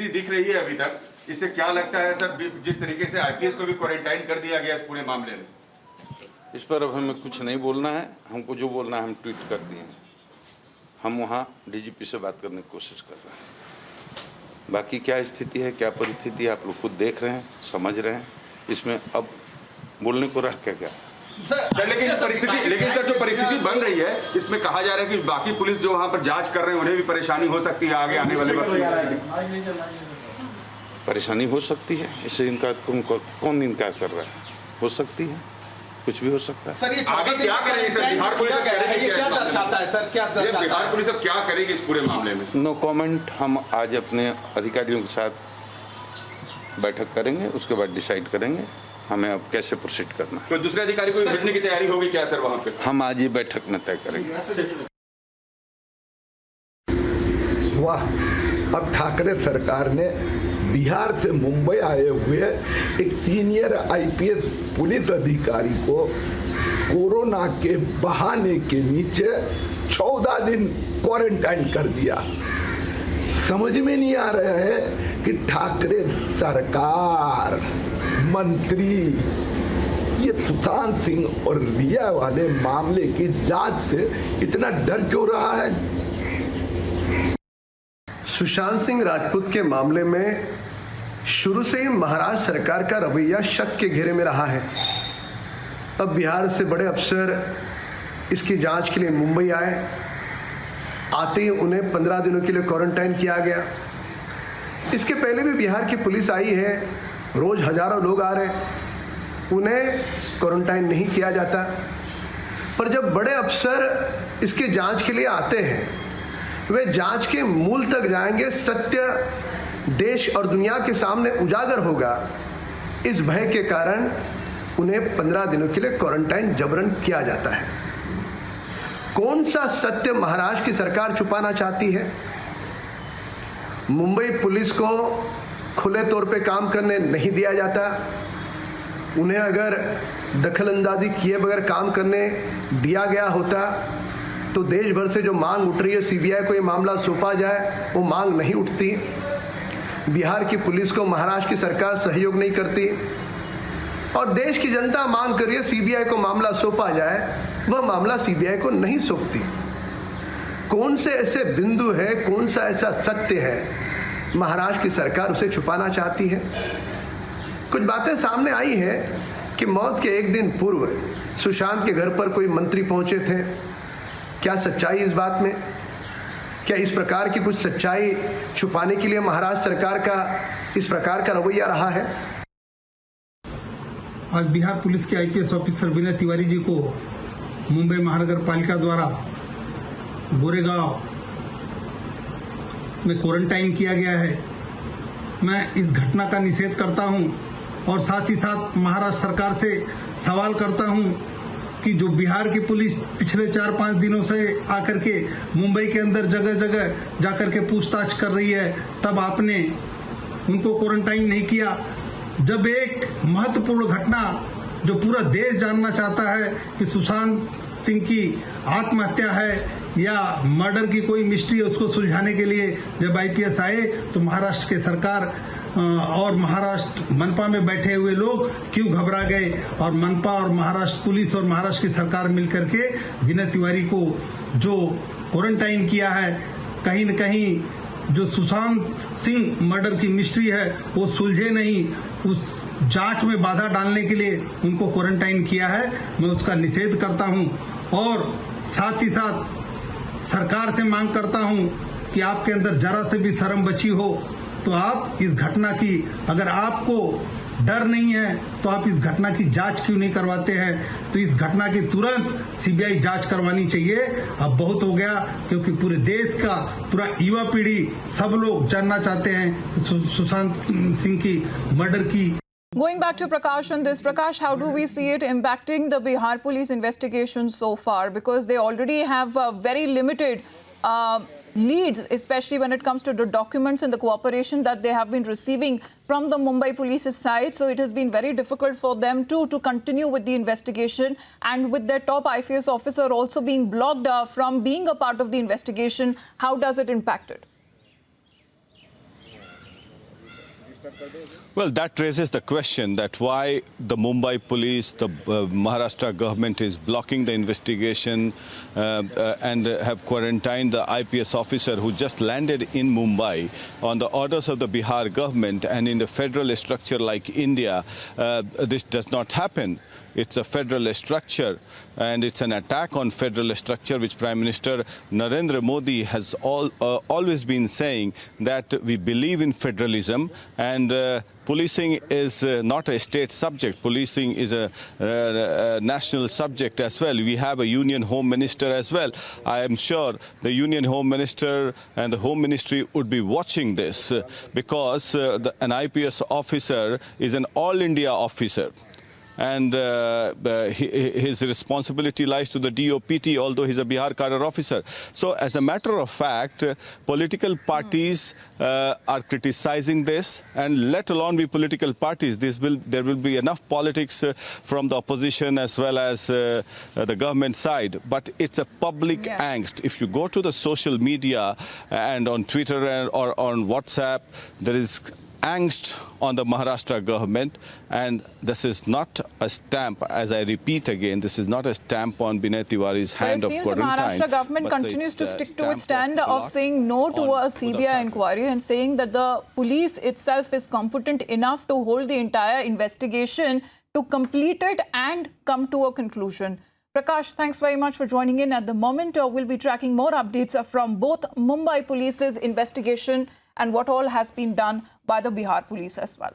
परिस्थिति दिख रही है अभी तक, इससे क्या लगता है सर, जिस तरीके से आईपीएस को भी क्वारंटाइन कर दिया गया इस पूरे मामले में? इस पर अब हमें कुछ नहीं बोलना है। हमको जो बोलना है हम ट्वीट कर दिए हैं। हम वहाँ डीजीपी से बात करने की कोशिश कर रहे हैं। बाकी क्या स्थिति है, क्या परिस्थिति है, आप लोग खुद देख रहे हैं, समझ रहे हैं। इसमें अब बोलने को रह क्या सर, लेकिन सर जो परिस्थिति बन रही है, इसमें कहा जा रहा है कि बाकी पुलिस जो वहाँ पर जांच कर रहे हैं उन्हें भी परेशानी हो सकती है आगे आने वाले वक्त में। परेशानी हो सकती है, इससे इनकार कौन इनकार कर रहा है? हो सकती है, कुछ भी हो सकता है। सर ये आगे क्या करेगी सर, बिहार पुलिस क्या दर्शाता है सर, क्या दर्शाता है बिहार पुलिस अब क्या करेगी इस पूरे मामले में? No comment. हम आज अपने अधिकारियों के साथ बैठक करेंगे, उसके बाद डिसाइड करेंगे हमें अब कैसे प्रोसीड करना है। तो दूसरे अधिकारी को भेजने की तैयारी होगी क्या सर वहाँ पे? हम आज ही बैठक में तय करेंगे। वाह, अब ठाकरे सरकार ने बिहार से मुंबई आए हुए एक सीनियर आईपीएस पुलिस अधिकारी को कोरोना के बहाने के नीचे 14 दिन क्वारंटाइन कर दिया। समझ में नहीं आ रहा है कि ठाकरे सरकार, मंत्री ये सुशांत सिंह और रिया वाले मामले की जांच से इतना डर क्यों रहा है। सुशांत सिंह राजपूत के मामले में शुरू से ही महाराष्ट्र सरकार का रवैया शक के घेरे में रहा है। अब बिहार से बड़े अफसर इसकी जांच के लिए मुंबई आए, आते ही उन्हें 15 दिनों के लिए क्वारंटाइन किया गया। इसके पहले भी बिहार की पुलिस आई है, रोज हजारों लोग आ रहे, उन्हें क्वारंटाइन नहीं किया जाता। पर जब बड़े अफसर इसके जांच के लिए आते हैं, वे जांच के मूल तक जाएंगे, सत्य देश और दुनिया के सामने उजागर होगा, इस भय के कारण उन्हें 15 दिनों के लिए क्वारंटाइन जबरन किया जाता है। कौन सा सत्य महाराष्ट्र की सरकार छुपाना चाहती है? मुंबई पुलिस को खुले तौर पे काम करने नहीं दिया जाता। उन्हें अगर दखलंदाजी किए बगैर काम करने दिया गया होता तो देश भर से जो मांग उठ रही है सीबीआई को ये मामला सौंपा जाए, वो मांग नहीं उठती। बिहार की पुलिस को महाराष्ट्र की सरकार सहयोग नहीं करती और देश की जनता मांग कर रही है सीबीआई को मामला सौंपा जाए, वह मामला सीबीआई को नहीं सौंपती। कौन से ऐसे बिंदु है, कौन सा ऐसा सत्य है महाराष्ट्र की सरकार उसे छुपाना चाहती है? कुछ बातें सामने आई है कि मौत के एक दिन पूर्व सुशांत के घर पर कोई मंत्री पहुंचे थे। क्या सच्चाई इस बात में? क्या इस प्रकार की कुछ सच्चाई छुपाने के लिए महाराष्ट्र सरकार का इस प्रकार का रवैया रहा है? आज बिहार पुलिस के आईपीएस ऑफिसर विनय तिवारी जी को मुंबई महानगर पालिका द्वारा गोरेगांव में क्वारंटाइन किया गया है। मैं इस घटना का निषेध करता हूं और साथ ही साथ महाराष्ट्र सरकार से सवाल करता हूं कि जो बिहार की पुलिस पिछले 4-5 दिनों से आकर के मुंबई के अंदर जगह जगह जाकर के पूछताछ कर रही है, तब आपने उनको क्वारंटाइन नहीं किया। जब एक महत्वपूर्ण घटना जो पूरा देश जानना चाहता है कि सुशांत सिंह की आत्महत्या है या मर्डर की कोई मिस्ट्री है, उसको सुलझाने के लिए जब आईपीएस आए तो महाराष्ट्र के सरकार और महाराष्ट्र मनपा में बैठे हुए लोग क्यों घबरा गए और मनपा और महाराष्ट्र पुलिस और महाराष्ट्र की सरकार मिलकर के विनय तिवारी को जो क्वारंटाइन किया है, कहीं न कहीं जो सुशांत सिंह मर्डर की मिस्ट्री है वो सुलझे नहीं, उस जांच में बाधा डालने के लिए उनको क्वारंटाइन किया है। मैं उसका निषेध करता हूं और साथ ही साथ सरकार से मांग करता हूं कि आपके अंदर जरा से भी शर्म बची हो तो आप इस घटना की, अगर आपको डर नहीं है तो आप इस घटना की जांच क्यों नहीं करवाते हैं? तो इस घटना की तुरंत सीबीआई जांच करवानी चाहिए। अब बहुत हो गया, क्योंकि पूरे देश का पूरा युवा पीढ़ी सब लोग जानना चाहते हैं सुशांत सिंह की मर्डर की। Going back to Prakash on this, Prakash, how do we see it impacting the Bihar police investigation so far? Because they already have very limited leads, especially when it comes to the documents and the cooperation that they have been receiving from the Mumbai police's side. So it has been very difficult for them to continue with the investigation, and with their top IPS officer also being blocked from being a part of the investigation. How does it impact it? Well, that raises the question that why the Mumbai police, the Maharashtra government is blocking the investigation and have quarantined the IPS officer who just landed in Mumbai on the orders of the Bihar government. And in a federal structure like India, this does not happen. It's a federal structure, and it's an attack on federal structure, which Prime Minister Narendra Modi has always been saying that we believe in federalism, and policing is not a state subject. Policing is a national subject as well. We have a Union Home Minister as well. I am sure the Union Home Minister and the Home Ministry would be watching this because an IPS officer is an all India officer. And his responsibility lies to the DOPT, although he's a Bihar cadre officer. So, as a matter of fact, political parties are criticizing this, and let alone be political parties, there will be enough politics from the opposition as well as the government side. But it's a public angst. If you go to the social media and on Twitter or on WhatsApp, there is angst on the Maharashtra government, and this is not a stamp, as I repeat again, this is not a stamp on Binay Tiwari's hand of quarantine. But it seems the Maharashtra government continues to stick to its stand of saying no to a CBI inquiry and saying that the police itself is competent enough to hold the entire investigation, to complete it and come to a conclusion. Prakash, thanks very much for joining in. At the moment, we'll be tracking more updates from both Mumbai police's investigation and what all has been done by the Bihar police as well.